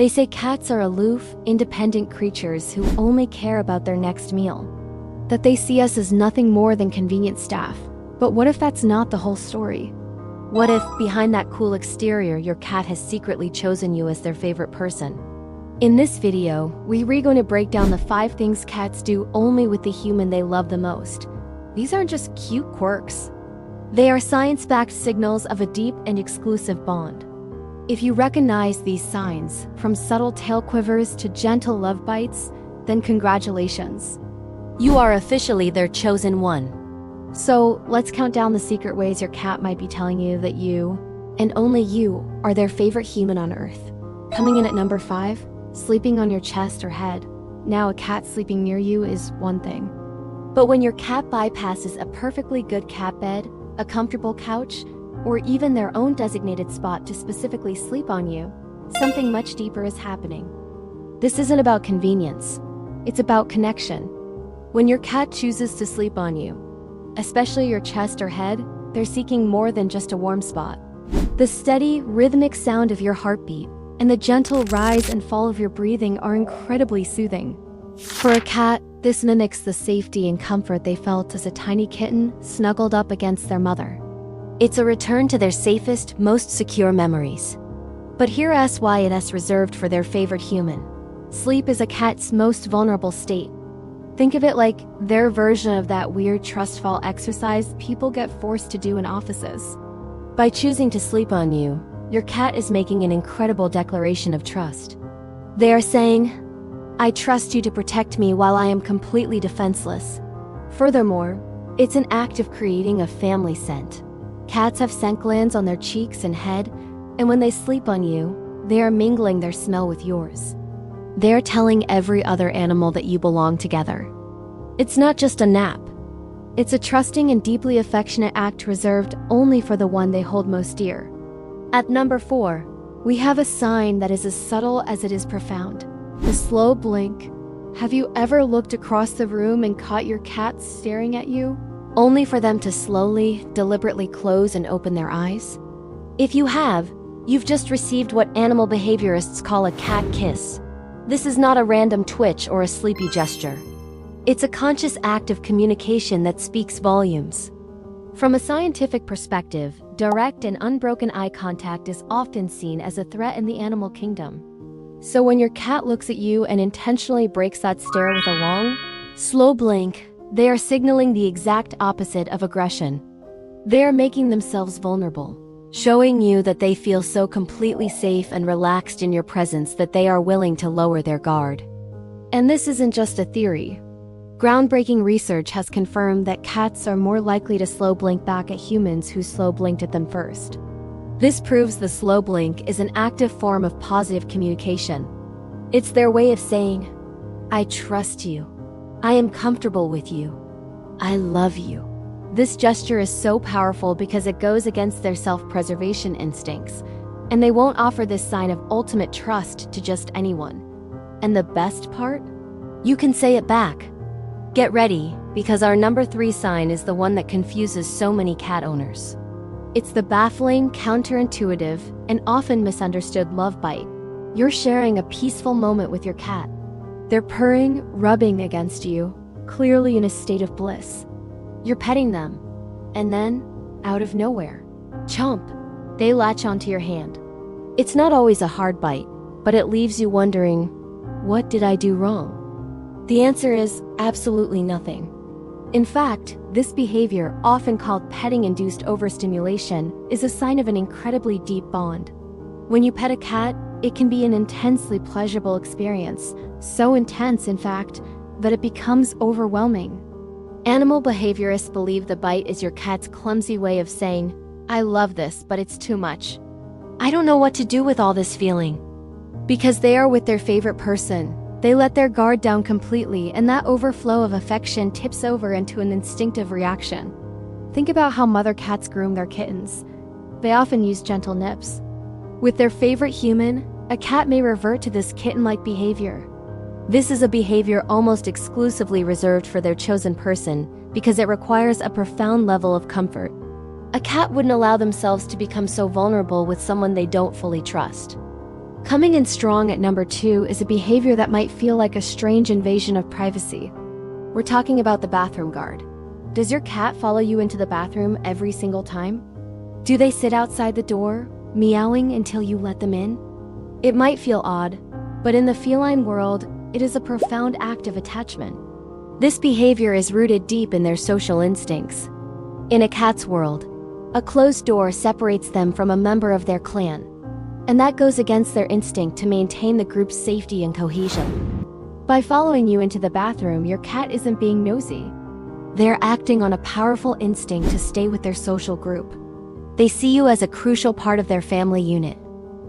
They say cats are aloof, independent creatures who only care about their next meal. That they see us as nothing more than convenient staff. But what if that's not the whole story? What if, behind that cool exterior, your cat has secretly chosen you as their favorite person? In this video, we're going to break down the 5 things cats do only with the human they love the most. These aren't just cute quirks. They are science-backed signals of a deep and exclusive bond. If you recognize these signs, from subtle tail quivers to gentle love bites, then congratulations. You are officially their chosen one. So let's count down the secret ways your cat might be telling you that you, and only you, are their favorite human on Earth. Coming in at number 5, sleeping on your chest or head. Now a cat sleeping near you is one thing. But when your cat bypasses a perfectly good cat bed, a comfortable couch, or even their own designated spot to specifically sleep on you, something much deeper is happening. This isn't about convenience. It's about connection. When your cat chooses to sleep on you, especially your chest or head, they're seeking more than just a warm spot. The steady, rhythmic sound of your heartbeat and the gentle rise and fall of your breathing are incredibly soothing. For a cat, this mimics the safety and comfort they felt as a tiny kitten snuggled up against their mother. It's a return to their safest, most secure memories. But here's why it's reserved for their favorite human. Sleep is a cat's most vulnerable state. Think of it like their version of that weird trust fall exercise people get forced to do in offices. By choosing to sleep on you, your cat is making an incredible declaration of trust. They are saying, "I trust you to protect me while I am completely defenseless." Furthermore, it's an act of creating a family scent. Cats have scent glands on their cheeks and head, and when they sleep on you, they are mingling their smell with yours. They're telling every other animal that you belong together. It's not just a nap. It's a trusting and deeply affectionate act reserved only for the one they hold most dear. At number 4, we have a sign that is as subtle as it is profound. The slow blink. Have you ever looked across the room and caught your cat staring at you, only for them to slowly, deliberately close and open their eyes? If you have, you've just received what animal behaviorists call a cat kiss. This is not a random twitch or a sleepy gesture. It's a conscious act of communication that speaks volumes. From a scientific perspective, direct and unbroken eye contact is often seen as a threat in the animal kingdom. So when your cat looks at you and intentionally breaks that stare with a long, slow blink, they are signaling the exact opposite of aggression. They are making themselves vulnerable, showing you that they feel so completely safe and relaxed in your presence that they are willing to lower their guard. And this isn't just a theory. Groundbreaking research has confirmed that cats are more likely to slow blink back at humans who slow blinked at them first. This proves the slow blink is an active form of positive communication. It's their way of saying, "I trust you. I am comfortable with you. I love you." This gesture is so powerful because it goes against their self-preservation instincts, and they won't offer this sign of ultimate trust to just anyone. And the best part? You can say it back. Get ready, because our number 3 sign is the one that confuses so many cat owners. It's the baffling, counterintuitive, and often misunderstood love bite. You're sharing a peaceful moment with your cat. They're purring, rubbing against you, clearly in a state of bliss. You're petting them, and then, out of nowhere, chomp, they latch onto your hand. It's not always a hard bite, but it leaves you wondering, what did I do wrong? The answer is absolutely nothing. In fact, this behavior, often called petting-induced overstimulation, is a sign of an incredibly deep bond. When you pet a cat, it can be an intensely pleasurable experience, so intense, in fact, that it becomes overwhelming. Animal behaviorists believe the bite is your cat's clumsy way of saying, "I love this, but it's too much. I don't know what to do with all this feeling." Because they are with their favorite person, they let their guard down completely, and that overflow of affection tips over into an instinctive reaction. Think about how mother cats groom their kittens. They often use gentle nips. With their favorite human, a cat may revert to this kitten-like behavior. This is a behavior almost exclusively reserved for their chosen person because it requires a profound level of comfort. A cat wouldn't allow themselves to become so vulnerable with someone they don't fully trust. Coming in strong at number 2 is a behavior that might feel like a strange invasion of privacy. We're talking about the bathroom guard. Does your cat follow you into the bathroom every single time? Do they sit outside the door, meowing until you let them in? It might feel odd, but in the feline world, it is a profound act of attachment. This behavior is rooted deep in their social instincts. In a cat's world, a closed door separates them from a member of their clan, and that goes against their instinct to maintain the group's safety and cohesion. By following you into the bathroom, your cat isn't being nosy. They're acting on a powerful instinct to stay with their social group. They see you as a crucial part of their family unit.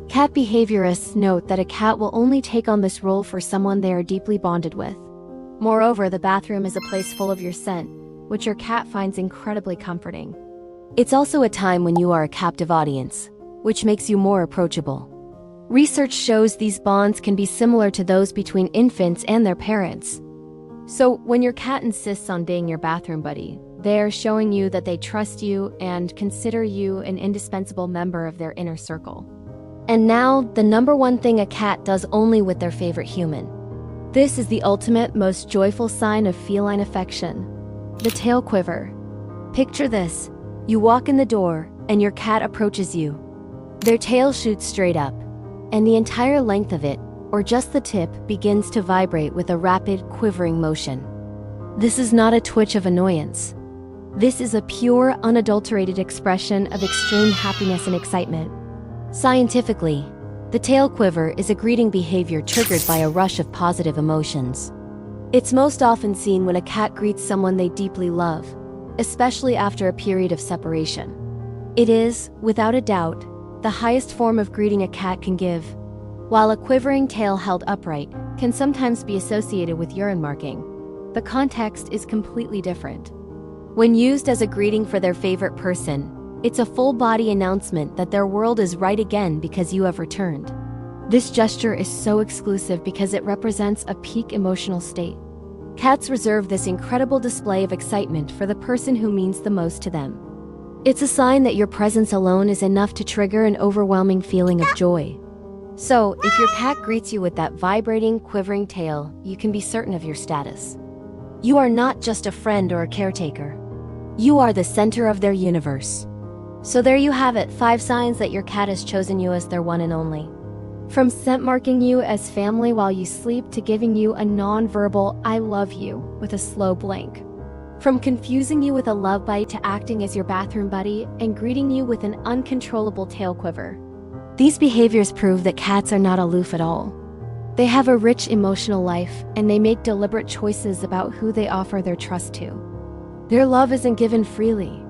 Cat behaviorists note that a cat will only take on this role for someone they are deeply bonded with. Moreover, the bathroom is a place full of your scent, which your cat finds incredibly comforting. It's also a time when you are a captive audience, which makes you more approachable. Research shows these bonds can be similar to those between infants and their parents. So, when your cat insists on being your bathroom buddy, they are showing you that they trust you and consider you an indispensable member of their inner circle. And now, the number one thing a cat does only with their favorite human. This is the ultimate, most joyful sign of feline affection: the tail quiver. Picture this. You walk in the door, and your cat approaches you. Their tail shoots straight up, and the entire length of it, or just the tip, begins to vibrate with a rapid, quivering motion. This is not a twitch of annoyance. This is a pure, unadulterated expression of extreme happiness and excitement. Scientifically, the tail quiver is a greeting behavior triggered by a rush of positive emotions. It's most often seen when a cat greets someone they deeply love, especially after a period of separation. It is, without a doubt, the highest form of greeting a cat can give. While a quivering tail held upright can sometimes be associated with urine marking, the context is completely different. When used as a greeting for their favorite person, it's a full-body announcement that their world is right again because you have returned. This gesture is so exclusive because it represents a peak emotional state. Cats reserve this incredible display of excitement for the person who means the most to them. It's a sign that your presence alone is enough to trigger an overwhelming feeling of joy. So, if your cat greets you with that vibrating, quivering tail, you can be certain of your status. You are not just a friend or a caretaker. You are the center of their universe. So there you have it, 5 signs that your cat has chosen you as their one and only. From scent marking you as family while you sleep to giving you a non-verbal "I love you" with a slow blink. From confusing you with a love bite to acting as your bathroom buddy and greeting you with an uncontrollable tail quiver. These behaviors prove that cats are not aloof at all. They have a rich emotional life, and they make deliberate choices about who they offer their trust to. Their love isn't given freely.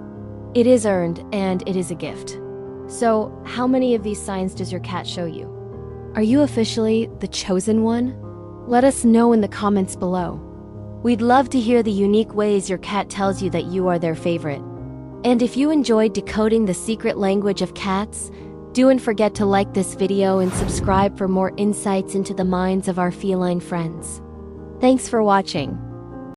It is earned, and it is a gift. So, how many of these signs does your cat show you? Are you officially the chosen one? Let us know in the comments below. We'd love to hear the unique ways your cat tells you that you are their favorite. And if you enjoyed decoding the secret language of cats, don't forget to like this video and subscribe for more insights into the minds of our feline friends. Thanks for watching.